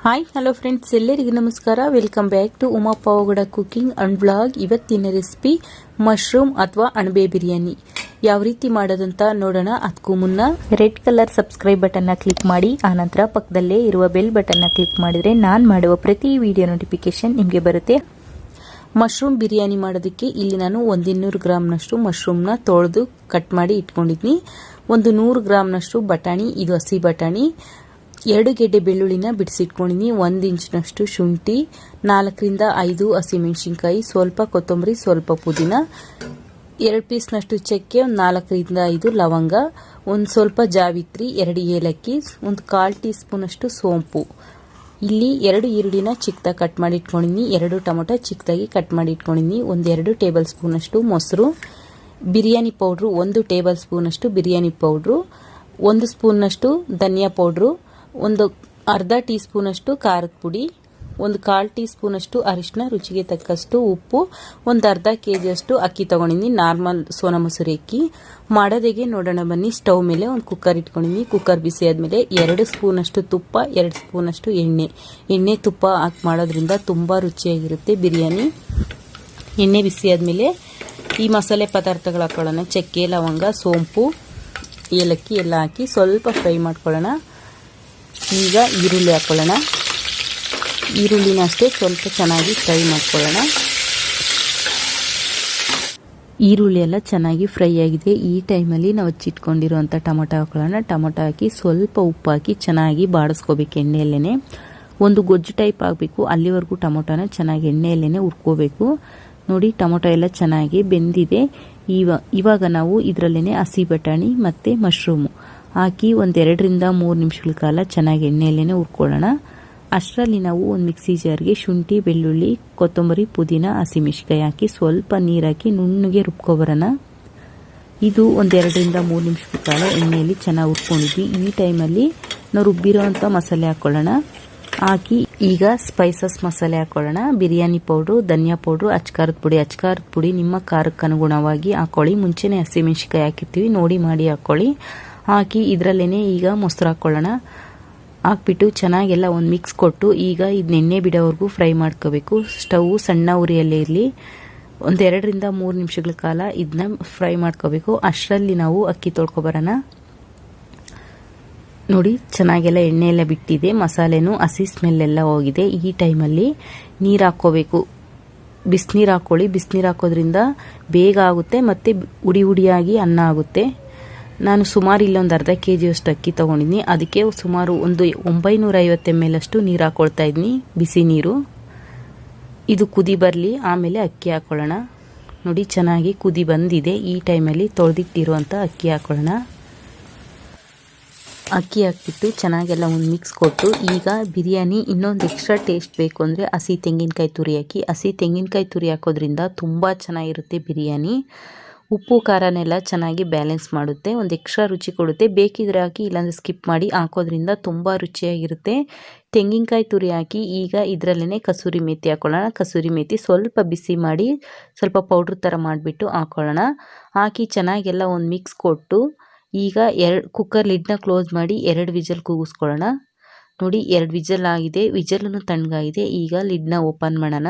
Hi hello friends, ಎಲ್ಲರಿಗೂ ನಮಸ್ಕಾರ. Welcome back to Uma Pavagada cooking and blog. ಇವತ್ತಿನ ರೆಸಿಪಿ ಮಶ್ರೂಮ್ ಅಥವಾ ಅಣಬೆ ಬಿರಿಯಾನಿ. ಯಾವ ರೀತಿ ಮಾಡೋದಂತ ನೋಡೋಣ. ಅದಕ್ಕೂ ಮುನ್ನ ರೆಡ್ ಕಲರ್ ಸಬ್ಸ್ಕ್ರೈಬ್ ಬಟನ್ ನ ಕ್ಲಿಕ್ ಮಾಡಿ, ಆನಂತರ ಪಕ್ಕದಲ್ಲೇ ಇರುವ ಬೆಲ್ ಬಟನ್ ನ ಕ್ಲಿಕ್ ಮಾಡಿದ್ರೆ ನಾನು ಮಾಡುವ ಪ್ರತಿ ವಿಡಿಯೋ ನೋಟಿಫಿಕೇಶನ್ ನಿಮಗೆ ಬರುತ್ತೆ. ಮಶ್ರೂಮ್ ಬಿರಿಯಾನಿ ಮಾಡೋದಕ್ಕೆ ಇಲ್ಲಿ ನಾನು 200 ಗ್ರಾಮ್ನಷ್ಟು ಮಶ್ರೂಮ್ನ ತೊಳೆದು ಕಟ್ ಮಾಡಿ ಇಟ್ಕೊಂಡಿದ್ದೀನಿ. 100 ಗ್ರಾಮ್ನಷ್ಟು ಬಟಾಣಿ, ಇದು ಹಸಿ ಬಟಾಣಿ, 2 ಗೆಡ್ಡೆ ಬೆಳ್ಳುಳ್ಳಿನ ಬಿಡಿಸಿಟ್ಕೊಂಡಿದ್ದೀನಿ, 1 ಇಂಚಿನಷ್ಟು ಶುಂಠಿ, 4 ರಿಂದ 5 ಹಸಿಮೆಣಸಿನಕಾಯಿ, ಸ್ವಲ್ಪ ಕೊತ್ತಂಬರಿ, ಸ್ವಲ್ಪ ಪುದೀನ, 2 ಪೀಸ್ನಷ್ಟು ಚಕ್ಕೆ, 4 ರಿಂದ 5 ಲವಂಗ, ಒಂದು ಸ್ವಲ್ಪ ಜಾವಿತ್ರಿ, 2 ಏಲಕ್ಕಿ, 1/4 ಟೀ ಸ್ಪೂನ್ ಅಷ್ಟು ಸೋಂಪು. ಇಲ್ಲಿ 2 ಈರುಳ್ಳಿನ ಚಿಕ್ಕದಾಗಿ ಕಟ್ ಮಾಡಿ ಇಟ್ಕೊಂಡಿದ್ದೀನಿ, 2 ಟೊಮೊಟೊ ಚಿಕ್ಕದಾಗಿ ಕಟ್ ಮಾಡಿ ಇಟ್ಕೊಂಡಿದ್ದೀನಿ, 2 ಟೇಬಲ್ ಸ್ಪೂನ್ ಅಷ್ಟು ಮೊಸರು, ಬಿರಿಯಾನಿ ಪೌಡ್ರು 1 ಟೇಬಲ್ ಸ್ಪೂನ್ ಅಷ್ಟು ಬಿರಿಯಾನಿ ಪೌಡ್ರು, 1 ಸ್ಪೂನ್ನಷ್ಟು ಧನಿಯಾ ಪೌಡ್ರು, ಒಂದು ಅರ್ಧ ಟೀ ಸ್ಪೂನ್ ಅಷ್ಟು ಖಾರದ ಪುಡಿ, 1/4 ಟೀ ಸ್ಪೂನ್ ಅಷ್ಟು ಅರಿಶಿನ, ರುಚಿಗೆ ತಕ್ಕಷ್ಟು ಉಪ್ಪು, ಒಂದು ಅರ್ಧ ಕೆಜಿ ಅಷ್ಟು ಅಕ್ಕಿ ತಗೊಂಡಿದ್ದೀನಿ, ನಾರ್ಮಲ್ ಸೋನಾ ಮಸೂರಿ ಅಕ್ಕಿ. ಮಾಡೋದಕ್ಕೆ ನೋಡೋಣ ಬನ್ನಿ. ಸ್ಟವ್ ಮೇಲೆ ಒಂದು ಕುಕ್ಕರ್ ಇಟ್ಕೊಂಡಿದ್ದೀನಿ. ಕುಕ್ಕರ್ ಬಿಸಿ ಆದಮೇಲೆ 2 ಸ್ಪೂನ್ ಅಷ್ಟು ತುಪ್ಪ, 2 ಸ್ಪೂನ್ ಅಷ್ಟು ಎಣ್ಣೆ ತುಪ್ಪ ಹಾಕಿ ಮಾಡೋದ್ರಿಂದ ತುಂಬಾ ರುಚಿಯಾಗಿರುತ್ತೆ ಬಿರಿಯಾನಿ. ಎಣ್ಣೆ ಬಿಸಿ ಆದಮೇಲೆ ಈ ಮಸಾಲೆ ಪದಾರ್ಥಗಳು ಹಾಕೊಳ್ಳೋಣ. ಚಕ್ಕೆ, ಲವಂಗ, ಸೋಂಪು, ಏಲಕ್ಕಿ ಎಲ್ಲ ಹಾಕಿ ಸ್ವಲ್ಪ ಫ್ರೈ ಮಾಡ್ಕೊಳ್ಳೋಣ. ಈಗ ಈರುಳ್ಳಿ ಹಾಕೊಳ್ಳೋಣ. ಈರುಳ್ಳಿನ ಅಷ್ಟೇ ಸ್ವಲ್ಪ ಚೆನ್ನಾಗಿ ಫ್ರೈ ಮಾಡ್ಕೊಳ್ಳೋಣ. ಈರುಳ್ಳಿ ಎಲ್ಲ ಚೆನ್ನಾಗಿ ಫ್ರೈ ಆಗಿದೆ. ಈ ಟೈಮಲ್ಲಿ ನಾವು ಹಚ್ಚಿಟ್ಕೊಂಡಿರುವಂಥ ಟೊಮೊಟೊ ಹಾಕೊಳ್ಳೋಣ. ಟೊಮೊಟೊ ಹಾಕಿ ಸ್ವಲ್ಪ ಉಪ್ಪು ಹಾಕಿ ಚೆನ್ನಾಗಿ ಬಾಡಿಸ್ಕೋಬೇಕು ಎಣ್ಣೆಯಲ್ಲೇ. ಒಂದು ಗೊಜ್ಜು ಟೈಪ್ ಆಗಬೇಕು, ಅಲ್ಲಿವರೆಗೂ ಟೊಮೊಟೊನ ಚೆನ್ನಾಗಿ ಎಣ್ಣೆಯಲ್ಲೇ ಹುರ್ಕೋಬೇಕು. ನೋಡಿ, ಟೊಮೊಟೊ ಎಲ್ಲ ಚೆನ್ನಾಗಿ ಬೆಂದಿದೆ. ಇವಾಗ ನಾವು ಇದರಲ್ಲೇ ಹಸಿ ಬಟಾಣಿ ಮತ್ತು ಮಶ್ರೂಮು ಹಾಕಿ 2 ರಿಂದ 3 ನಿಮಿಷಗಳ ಕಾಲ ಚೆನ್ನಾಗಿ ಎಣ್ಣೆಯಲ್ಲೇ ಹುರ್ಕೊಳ್ಳೋಣ. ಅಷ್ಟರಲ್ಲಿ ನಾವು ಒಂದು ಮಿಕ್ಸಿ ಜಾರ್ಗೆ ಶುಂಠಿ, ಬೆಳ್ಳುಳ್ಳಿ, ಕೊತ್ತಂಬರಿ, ಪುದೀನ, ಹಸಿಮೆಣಸಿನಕಾಯಿ ಹಾಕಿ ಸ್ವಲ್ಪ ನೀರು ಹಾಕಿ ನುಣ್ಣಗೆ ರುಬ್ಕೊಬರೋಣ. ಇದು 2 ರಿಂದ 3 ನಿಮಿಷಗಳ ಕಾಲ ಎಣ್ಣೆಯಲ್ಲಿ ಚೆನ್ನಾಗಿ ಹುರ್ಕೊಂಡಿದ್ವಿ. ಈ ಟೈಮಲ್ಲಿ ನಾವು ರುಬ್ಬಿರೋವಂಥ ಮಸಾಲೆ ಹಾಕ್ಕೊಳ್ಳೋಣ. ಹಾಕಿ ಈಗ ಸ್ಪೈಸಸ್ ಮಸಾಲೆ ಹಾಕೊಳ್ಳೋಣ. ಬಿರಿಯಾನಿ ಪೌಡ್ರು, ಧನಿಯಾ ಪೌಡ್ರು, ಅಚ್ಕಾರದ ಪುಡಿ ನಿಮ್ಮ ಖಾರಕ್ಕೆ ಅನುಗುಣವಾಗಿ ಹಾಕೊಳ್ಳಿ. ಮುಂಚೆನೇ ಹಸಿಮೆಣಸಿನಕಾಯಿ ಹಾಕಿರ್ತೀವಿ, ನೋಡಿ ಮಾಡಿ ಹಾಕೊಳ್ಳಿ. ಹಾಕಿ ಇದರಲ್ಲೇ ಈಗ ಮೊಸರು ಹಾಕ್ಕೊಳ್ಳೋಣ. ಹಾಕ್ಬಿಟ್ಟು ಚೆನ್ನಾಗೆಲ್ಲ ಒಂದು ಮಿಕ್ಸ್ ಕೊಟ್ಟು ಈಗ ಇದನ್ನ ಎಣ್ಣೆ ಬಿಡೋವರೆಗೂ ಫ್ರೈ ಮಾಡ್ಕೋಬೇಕು. ಸ್ಟವ್ ಸಣ್ಣ ಉರಿಯಲ್ಲೇ ಇರಲಿ. 2 ರಿಂದ 3 ನಿಮಿಷಗಳ ಕಾಲ ಇದನ್ನ ಫ್ರೈ ಮಾಡ್ಕೋಬೇಕು. ಅಷ್ಟರಲ್ಲಿ ನಾವು ಅಕ್ಕಿ ತೊಳ್ಕೊಬರೋಣ. ನೋಡಿ, ಚೆನ್ನಾಗೆಲ್ಲ ಎಣ್ಣೆ ಎಲ್ಲ ಬಿಟ್ಟಿದೆ, ಮಸಾಲೆನೂ ಹಸಿ ಸ್ಮೆಲ್ಲೆಲ್ಲ ಹೋಗಿದೆ. ಈ ಟೈಮಲ್ಲಿ ನೀರು ಹಾಕ್ಕೋಬೇಕು. ಬಿಸಿನೀರು ಹಾಕ್ಕೊಳ್ಳಿ. ಬಿಸಿನೀರು ಹಾಕೋದ್ರಿಂದ ಬೇಗ ಆಗುತ್ತೆ ಮತ್ತು ಉಡಿಯಾಗಿ ಅನ್ನ ಆಗುತ್ತೆ. ನಾನು ಸುಮಾರು ಇಲ್ಲೊಂದು ಅರ್ಧ ಕೆಜಿಯಷ್ಟು ಅಕ್ಕಿ ತೊಗೊಂಡಿದ್ದೀನಿ. ಅದಕ್ಕೆ ಸುಮಾರು ಒಂದು 950 ml ಅಷ್ಟು ನೀರು ಹಾಕ್ಕೊಳ್ತಾ ಇದ್ದೀನಿ, ಬಿಸಿ ನೀರು. ಇದು ಕುದಿ ಬರಲಿ, ಆಮೇಲೆ ಅಕ್ಕಿ ಹಾಕ್ಕೊಳ್ಳೋಣ. ನೋಡಿ, ಚೆನ್ನಾಗಿ ಕುದಿ ಬಂದಿದೆ. ಈ ಟೈಮಲ್ಲಿ ತೊಳೆದಿಟ್ಟಿರುವಂಥ ಅಕ್ಕಿ ಹಾಕ್ಕೊಳ್ಳೋಣ. ಅಕ್ಕಿ ಹಾಕ್ಬಿಟ್ಟು ಚೆನ್ನಾಗೆಲ್ಲ ಒಂದು ಮಿಕ್ಸ್ ಕೊಟ್ಟು ಈಗ ಬಿರಿಯಾನಿ ಇನ್ನೊಂದು ಎಕ್ಸ್ಟ್ರಾ ಟೇಸ್ಟ್ ಬೇಕು ಅಂದರೆ ಹಸಿ ತೆಂಗಿನಕಾಯಿ ತುರಿ ಹಾಕಿ. ಹಸಿ ತೆಂಗಿನಕಾಯಿ ತುರಿ ಹಾಕೋದ್ರಿಂದ ತುಂಬ ಚೆನ್ನಾಗಿರುತ್ತೆ ಬಿರಿಯಾನಿ. ಉಪ್ಪು ಖಾರನೆಲ್ಲ ಚೆನ್ನಾಗಿ ಬ್ಯಾಲೆನ್ಸ್ ಮಾಡುತ್ತೆ, ಒಂದು ಎಕ್ಸ್ಟ್ರಾ ರುಚಿ ಕೊಡುತ್ತೆ. ಬೇಕಿದ್ರೆ ಹಾಕಿ, ಇಲ್ಲಾಂದರೆ ಸ್ಕಿಪ್ ಮಾಡಿ. ಹಾಕೋದ್ರಿಂದ ತುಂಬ ರುಚಿಯಾಗಿರುತ್ತೆ. ತೆಂಗಿನಕಾಯಿ ತುರಿ ಹಾಕಿ ಈಗ ಇದರಲ್ಲೇ ಕಸೂರಿ ಮೇಥಿ ಹಾಕೊಳ್ಳೋಣ. ಕಸೂರಿ ಮೇಥಿ ಸ್ವಲ್ಪ ಬಿಸಿ ಮಾಡಿ ಸ್ವಲ್ಪ ಪೌಡ್ರ್ ಥರ ಮಾಡಿಬಿಟ್ಟು ಹಾಕೊಳ್ಳೋಣ. ಹಾಕಿ ಚೆನ್ನಾಗೆಲ್ಲ ಒಂದು ಮಿಕ್ಸ್ ಕೊಟ್ಟು ಈಗ ಕುಕ್ಕರ್ ಲಿಡ್ನ ಕ್ಲೋಸ್ ಮಾಡಿ 2 ವಿಜಲ್ ಕೂಗಿಸ್ಕೊಳ್ಳೋಣ. ನೋಡಿ, 2 ವಿಜಲ್ ಆಗಿದೆ, ವಿಜಲ್ನು ತಣ್ಣಗಾಗಿದೆ. ಈಗ ಲಿಡ್ನ ಓಪನ್ ಮಾಡೋಣ.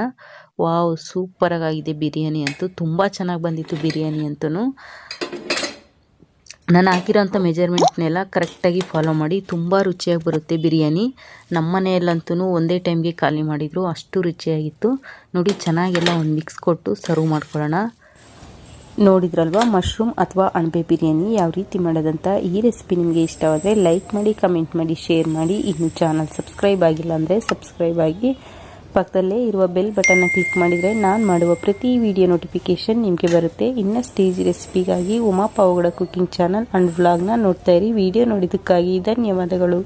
ವಾವ್, ಸೂಪರಾಗಿ ಆಗಿದೆ ಬಿರಿಯಾನಿ ಅಂತೂ. ತುಂಬ ಚೆನ್ನಾಗಿ ಬಂದಿತ್ತು ಬಿರಿಯಾನಿ ಅಂತೂ. ನಾನು ಹಾಕಿರೋಂಥ ಮೆಜರ್ಮೆಂಟ್ನೆಲ್ಲ ಕರೆಕ್ಟಾಗಿ ಫಾಲೋ ಮಾಡಿ. ತುಂಬ ರುಚಿಯಾಗಿ ಬರುತ್ತೆ ಬಿರಿಯಾನಿ. ನಮ್ಮ ಮನೆಯಲ್ಲಂತೂ ಒಂದೇ ಟೈಮ್ಗೆ ಖಾಲಿ ಮಾಡಿದರು, ಅಷ್ಟು ರುಚಿಯಾಗಿತ್ತು. ನೋಡಿ, ಚೆನ್ನಾಗೆಲ್ಲ ಒಂದು ಮಿಕ್ಸ್ ಕೊಟ್ಟು ಸರ್ವ್ ಮಾಡ್ಕೊಳ್ಳೋಣ. ನೋಡಿದ್ರಲ್ವಾ ಮಶ್ರೂಮ್ ಅಥವಾ ಅಣಬೆ ಬಿರಿಯಾನಿ ಯಾವ ರೀತಿ ಮಾಡೋದಂತ. ಈ ರೆಸಿಪಿ ನಿಮಗೆ ಇಷ್ಟವಾದರೆ ಲೈಕ್ ಮಾಡಿ, ಕಮೆಂಟ್ ಮಾಡಿ, ಶೇರ್ ಮಾಡಿ. ಇನ್ನು ಚಾನಲ್ ಸಬ್ಸ್ಕ್ರೈಬ್ ಆಗಿಲ್ಲ ಅಂದರೆ ಸಬ್ಸ್ಕ್ರೈಬ್ ಆಗಿ. ಪಕ್ಕದಲ್ಲೇ ಇರುವ ಬೆಲ್ ಬಟನ್ನ ಕ್ಲಿಕ್ ಮಾಡಿದರೆ ನಾನು ಮಾಡುವ ಪ್ರತಿ ವಿಡಿಯೋ ನೋಟಿಫಿಕೇಷನ್ ನಿಮಗೆ ಬರುತ್ತೆ. ಇನ್ನಷ್ಟು ಈಜಿ ರೆಸಿಪಿಗಾಗಿ Uma Pavagada cooking channel and ವ್ಲಾಗ್ನ ನೋಡ್ತಾ ಇರಿ. ವಿಡಿಯೋ ನೋಡಿದ್ದಕ್ಕಾಗಿ ಧನ್ಯವಾದಗಳು.